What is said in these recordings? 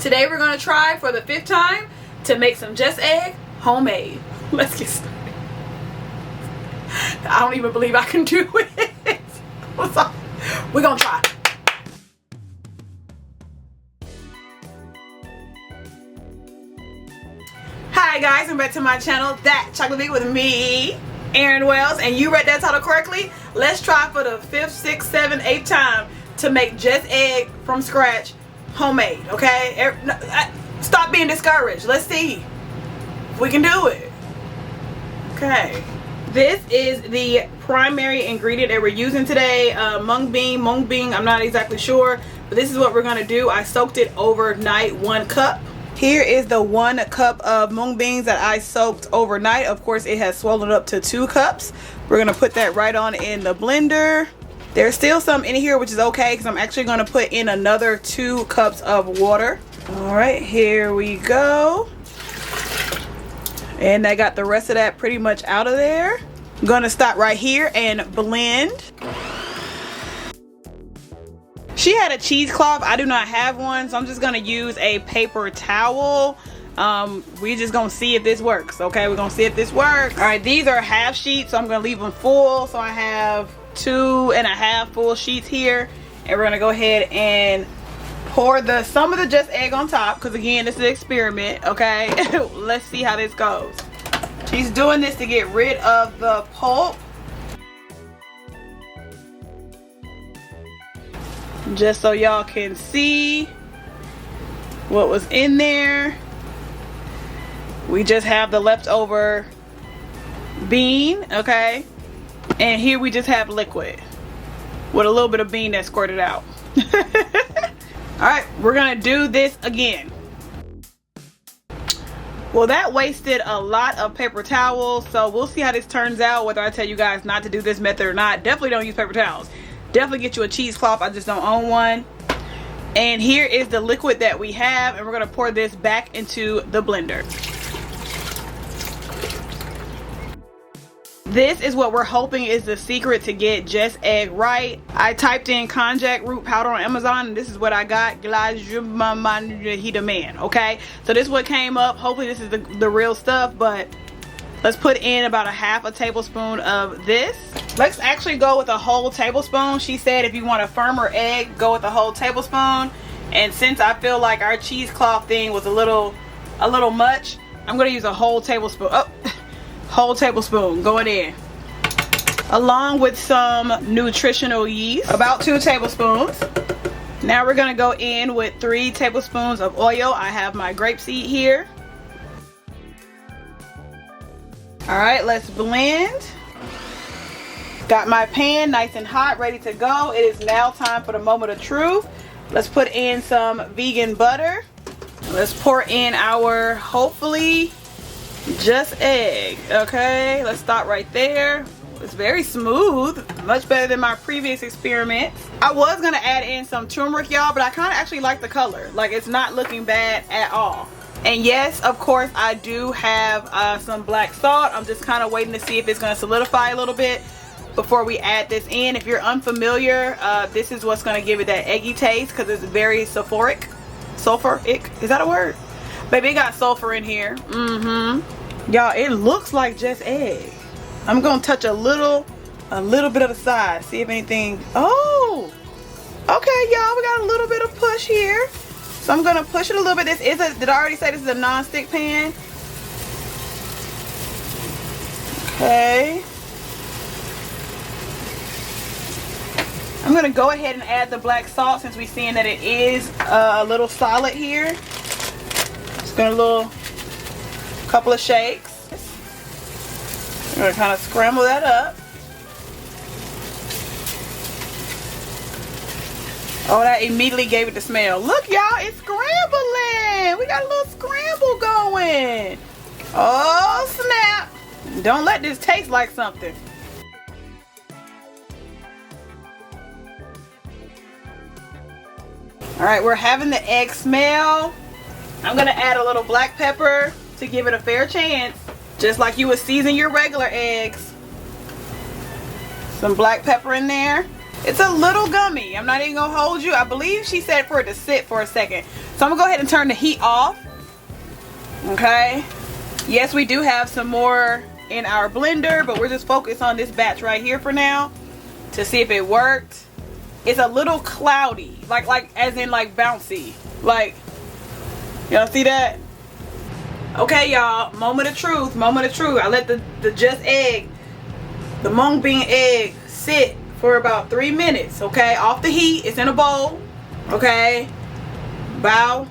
Today we're going to try for the 5th time to make some Just Egg homemade. Let's get started. I don't even believe I can do it. We're going to try. Hi guys, and back to my channel, That Chocolate Beat with me, Erin Wells, and you read that title correctly. Let's try for the 5th, 6th, 7th, 8th time to make Just Egg from scratch homemade, okay? Stop being discouraged. Let's see if we can do it. Okay. This is the primary ingredient that we're using today. Mung bean, I'm not exactly sure, but this is what we're gonna do. I soaked it overnight, 1 cup. Here is the 1 cup of mung beans that I soaked overnight. Of course, it has swollen up to 2 cups. We're gonna put that right on in the blender. There's still some in here, which is okay because I'm actually gonna put in another 2 cups of water. All right, here we go. And I got the rest of that pretty much out of there. I'm gonna stop right here and blend. She had a cheesecloth. I do not have one, so I'm just gonna use a paper towel. We just gonna see if this works. Okay, we're gonna see if this works. All right, these are half sheets, so I'm gonna leave them full. So I have 2.5 full sheets here, and we're gonna go ahead and pour some of the Just Egg on top, because again, this is an experiment. Okay, let's see how this goes. She's doing this to get rid of the pulp, just so y'all can see what was in there. We just have the leftover bean, okay, and here we just have liquid with a little bit of bean that squirted out. All right, we're gonna do this again. Well, that wasted a lot of paper towels, so we'll see how this turns out, whether I tell you guys not to do this method or not. Definitely don't use paper towels. Definitely get you a cheesecloth. I just don't own one. And here is the liquid that we have, and we're gonna pour this back into the blender. This is what we're hoping is the secret to get Just Egg right. I typed in konjac root powder on Amazon, and this is what I got. Okay, so this is what came up. Hopefully this is the real stuff, but let's put in about 1/2 tablespoon of this. Let's actually go with a whole tablespoon. She said if you want a firmer egg, go with a whole tablespoon. And since I feel like our cheesecloth thing was a little much, I'm gonna use a whole tablespoon. Oh, whole tablespoon going in, along with some nutritional yeast, about 2 tablespoons. Now we're gonna go in with 3 tablespoons of oil. I have my grapeseed here. All right, let's blend. Got my pan nice and hot, ready to go. It is now time for the moment of truth. Let's put in some vegan butter. Let's pour in our, hopefully, Just Egg. Okay, let's stop right there. It's very smooth, much better than my previous experiments. I was gonna add in some turmeric, y'all, but I kind of actually like the color. Like, it's not looking bad at all. And yes, of course, I do have some black salt. I'm just kind of waiting to see if it's going to solidify a little bit before we add this in. If you're unfamiliar, this is what's going to give it that eggy taste, because it's very sulfuric. Sulfuric? Is that a word? Baby, it got sulfur in here. Y'all, it looks like Just Egg. I'm going to touch a little bit of the side. See if anything. Oh! Okay, y'all, we got a little bit of push here. So I'm gonna push it a little bit. Did I already say this is a non-stick pan? Okay. I'm gonna go ahead and add the black salt since we're seeing that it is a little solid here. Just gonna couple of shakes. I'm gonna kind of scramble that up. Oh, that immediately gave it the smell. Look, y'all, it's scrambling. We got a little scramble going. Oh, snap. Don't let this taste like something. All right, we're having the egg smell. I'm gonna add a little black pepper to give it a fair chance, just like you would season your regular eggs. Some black pepper in there. It's a little gummy. I'm not even gonna hold you. I believe she said for it to sit for a second. So I'm gonna go ahead and turn the heat off. Okay. Yes, we do have some more in our blender, but we're just focused on this batch right here for now to see if it worked. It's a little cloudy, like as in like bouncy. Like, y'all see that? Okay, y'all, moment of truth, moment of truth. I let the just egg, the mung bean egg, sit for about 3 minutes, okay? Off the heat, it's in a bowl, okay? Bow.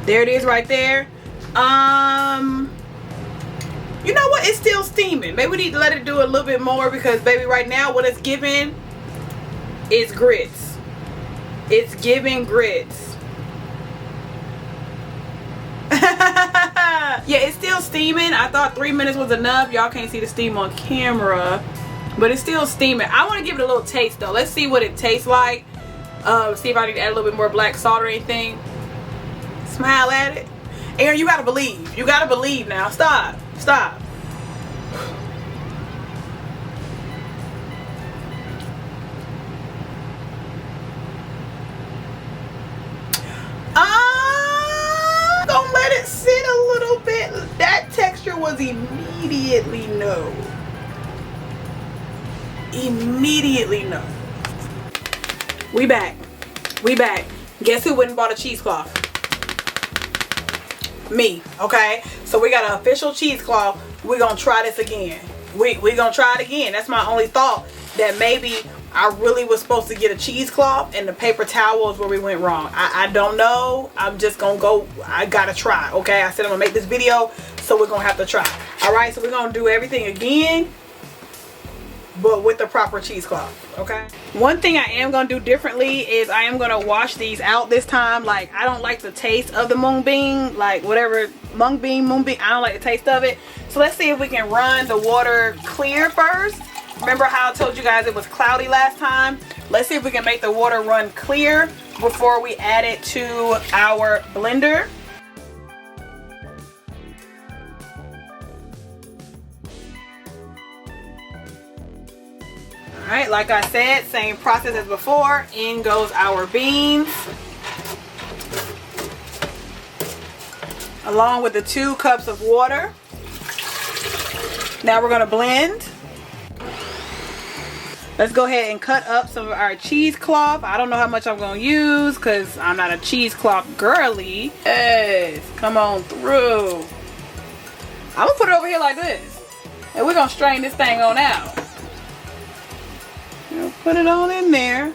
There it is right there. You know what? It's still steaming. Maybe we need to let it do a little bit more because, baby, right now what it's giving is grits. It's giving grits. Yeah, it's still steaming. I thought 3 minutes was enough. Y'all can't see the steam on camera, but it's still steaming. I want to give it a little taste though. Let's see what it tastes like. See if I need to add a little bit more black salt or anything. Smile at it. Aaron, you gotta believe. You gotta believe now. Stop. Stop. Gonna let it sit a little bit. That texture was immediately no. Immediately no. We back. We back. Guess who went and bought a cheesecloth? Me. Okay, so we got an official cheesecloth. We're gonna try this again. We gonna try it again. That's my only thought, that maybe I really was supposed to get a cheesecloth and the paper towel is where we went wrong. I don't know. I'm just gonna go. I gotta try. Okay, I said I'm gonna make this video, so we're gonna have to try. All right, so we're gonna do everything again, but with the proper cheesecloth. Okay, one thing I am gonna do differently is I am gonna wash these out this time. Like, I don't like the taste of the mung bean, like whatever, mung bean, I don't like the taste of it. So let's see if we can run the water clear first. Remember how I told you guys it was cloudy last time? Let's see if we can make the water run clear before we add it to our blender. Alright, like I said, same process as before. In goes our beans, along with the 2 cups of water. Now we're going to blend. Let's go ahead and cut up some of our cheesecloth. I don't know how much I'm going to use because I'm not a cheesecloth girly. Yes, come on through. I'm going to put it over here like this. And we're going to strain this thing on out. Put it on in there.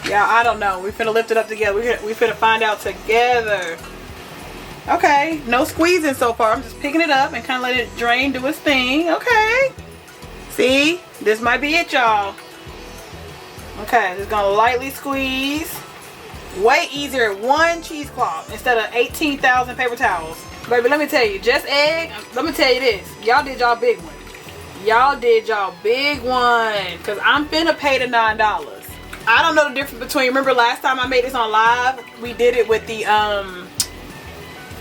Yeah, I don't know. We finna lift it up together. We finna find out together. Okay, no squeezing so far. I'm just picking it up and kind of letting it drain, do its thing. Okay. See? This might be it, y'all. Okay, just gonna lightly squeeze. Way easier at 1 cheesecloth instead of 18,000 paper towels. Baby, let me tell you, just egg, let me tell you this. Y'all did y'all big one. Y'all did y'all big one, because I'm finna pay the $9. I don't know the difference between, remember last time I made this on live, we did it with the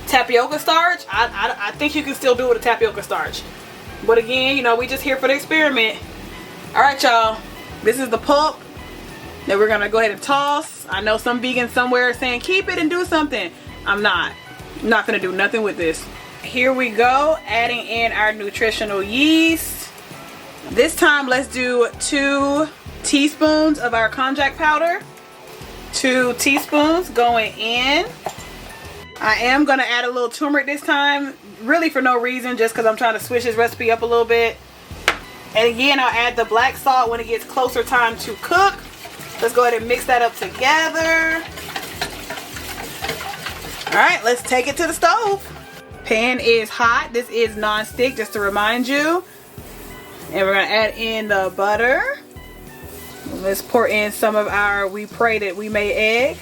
tapioca starch. I think you can still do it with a tapioca starch. But again, you know, we just here for the experiment. Alright, y'all. This is the pulp that we're gonna go ahead and toss. I know some vegans somewhere are saying keep it and do something. I'm not gonna do nothing with this. Here we go, adding in our nutritional yeast. This time let's do 2 teaspoons of our konjac powder. 2 teaspoons going in. I am going to add a little turmeric this time, really for no reason, just because I'm trying to switch this recipe up a little bit. And again, I'll add the black salt when it gets closer time to cook. Let's go ahead and mix that up together. Alright, let's take it to the stove. Pan is hot. This is non-stick, just to remind you. And we're going to add in the butter. Let's pour in some of our We Pray That We Made egg.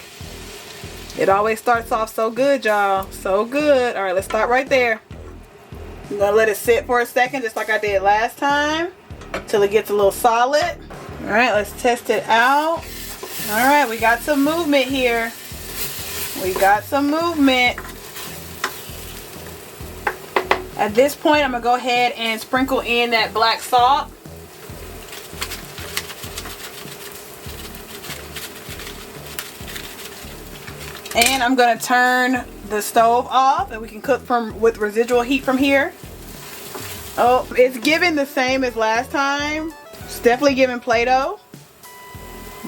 It always starts off so good, y'all. So good. Alright, let's start right there. I'm going to let it sit for a second, just like I did last time, until it gets a little solid. Alright, let's test it out. Alright, we got some movement here. We got some movement. At this point, I'm going to go ahead and sprinkle in that black salt. And I'm gonna turn the stove off and we can cook with residual heat from here. Oh, it's giving the same as last time. It's definitely giving Play-Doh.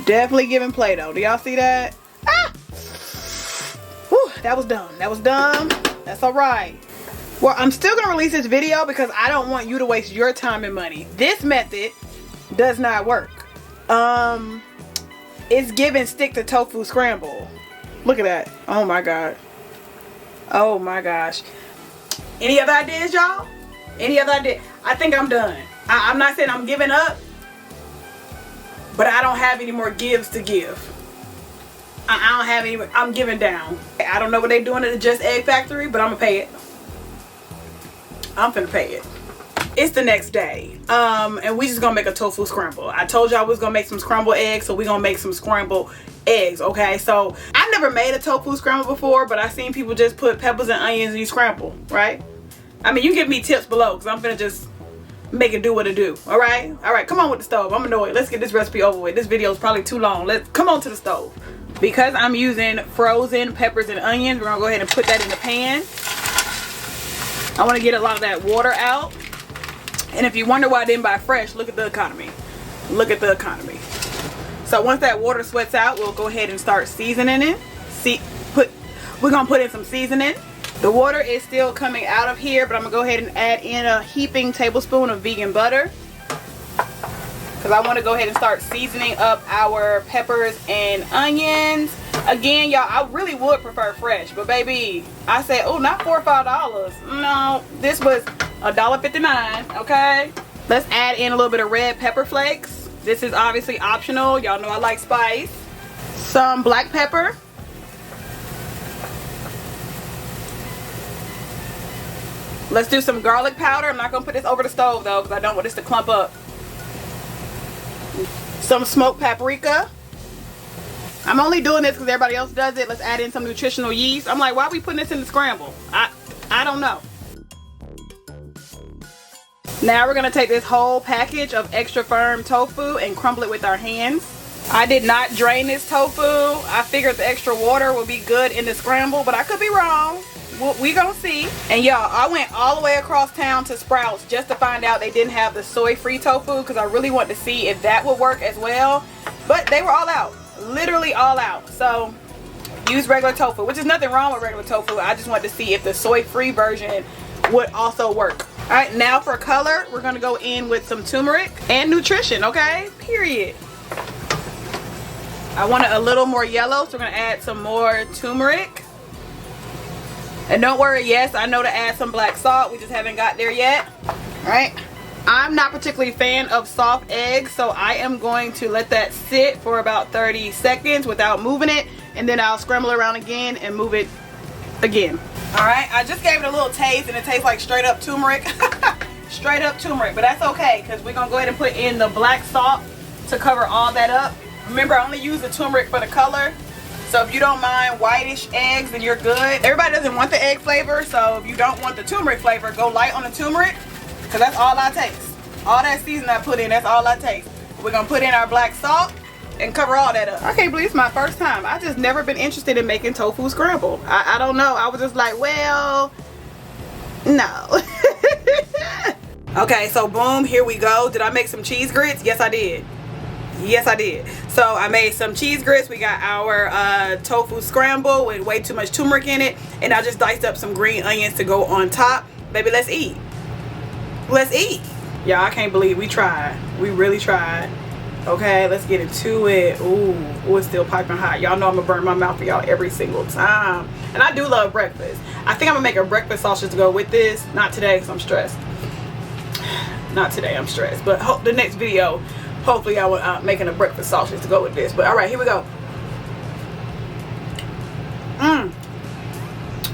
Definitely giving Play-Doh. Do y'all see that? Ah! Whew, that was dumb. That was dumb. That's alright. Well, I'm still gonna release this video because I don't want you to waste your time and money. This method does not work. It's giving stick to tofu scramble. Look at that. Oh my god. Oh my gosh. Any other ideas, y'all? Any other ideas? I think I'm done. I'm not saying I'm giving up, but I don't have any more gives to give. I don't have any. I'm giving down. I don't know what they're doing at the Just Egg Factory, but I'm gonna pay it. I'm finna pay it. It's the next day, and we just gonna make a tofu scramble. I told y'all we was gonna make some scrambled eggs, so we gonna make some scrambled eggs. Okay, so I never made a tofu scramble before, but I seen people just put peppers and onions and you scramble, right? I mean, you give me tips below because I'm finna just make it do what it do. All right, come on with the stove. I'm annoyed. Let's get this recipe over with. This video is probably too long. Let's come on to the stove. Because I'm using frozen peppers and onions, we're gonna go ahead and put that in the pan. I want to get a lot of that water out. And if you wonder why I didn't buy fresh, look at the economy. Look at the economy. So once that water sweats out, we'll go ahead and start seasoning it. We're gonna put in some seasoning. The water is still coming out of here, but I'm gonna go ahead and add in a heaping tablespoon of vegan butter. Because I want to go ahead and start seasoning up our peppers and onions. Again, y'all, I really would prefer fresh, but baby, I said, oh, not $4 or $5. No, this was $1.59. Okay, let's add in a little bit of red pepper flakes. This is obviously optional. Y'all know I like spice. Some black pepper. Let's do some garlic powder. I'm not gonna put this over the stove though, because I don't want this to clump up. Some smoked paprika. I'm only doing this because everybody else does it. Let's add in some nutritional yeast. I'm like, why are we putting this in the scramble? I don't know. Now we're going to take this whole package of extra firm tofu and crumble it with our hands. I did not drain this tofu. I figured the extra water would be good in the scramble, but I could be wrong. We gonna see. And y'all, I went all the way across town to Sprouts just to find out they didn't have the soy-free tofu because I really wanted to see if that would work as well. But they were all out. Literally all out. So use regular tofu, which is nothing wrong with regular tofu. I just wanted to see if the soy-free version would also work. Alright, now for color, we're gonna go in with some turmeric and nutrition, okay? Period. I want it a little more yellow, so we're gonna add some more turmeric. And don't worry, yes, I know to add some black salt. We just haven't got there yet. Alright. I'm not particularly a fan of soft eggs, so I am going to let that sit for about 30 seconds without moving it. And then I'll scramble around again and move it again. Alright, I just gave it a little taste and it tastes like straight up turmeric. Straight up turmeric, but that's okay because we're going to go ahead and put in the black salt to cover all that up. Remember, I only use the turmeric for the color. So if you don't mind whitish eggs, then you're good. Everybody doesn't want the egg flavor, so if you don't want the turmeric flavor, go light on the turmeric, because that's all I taste. All that seasoning I put in, that's all I taste. We're going to put in our black salt and cover all that up. I can't believe it's my first time. I just never been interested in making tofu scramble. I don't know. I was just like, well, no. Okay, so boom, here we go. Did I make some cheese grits? Yes, I did. Yes, I did. So I made some cheese grits. We got our tofu scramble with way too much turmeric in it. And I just diced up some green onions to go on top. Baby, let's eat. Let's eat. Y'all, I can't believe we tried. We really tried. Okay, let's get into it. Ooh, it's still piping hot. Y'all know I'm gonna burn my mouth for y'all every single time. And I do love breakfast. I think I'm gonna make a breakfast sausage to go with this. Not today, because I'm stressed. Not today, I'm stressed. But hope the next video, hopefully I will making a breakfast sausage to go with this. But all right, here we go.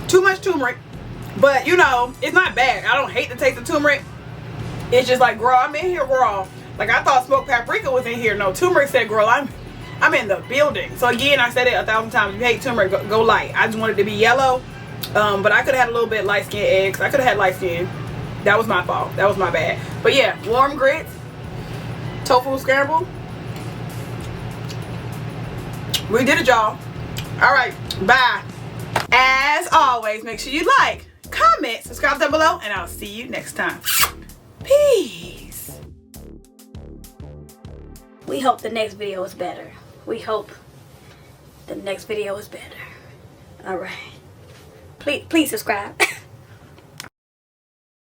Too much turmeric, but you know, it's not bad. I don't hate the taste of turmeric. It's just like, girl, I'm in here raw. Like, I thought smoked paprika was in here. No, turmeric said, girl, I'm in the building. So again, I said it 1,000 times. If you hate turmeric, go light. I just wanted it to be yellow. But I could have had a little bit light skin eggs. I could have had light skin. That was my fault. That was my bad. But yeah, warm grits, tofu scramble. We did it, y'all. All right, Bye. As always, make sure you like, comment, subscribe down below, and I'll see you next time. Peace. We hope the next video is better. We hope the next video is better. All right. Please subscribe.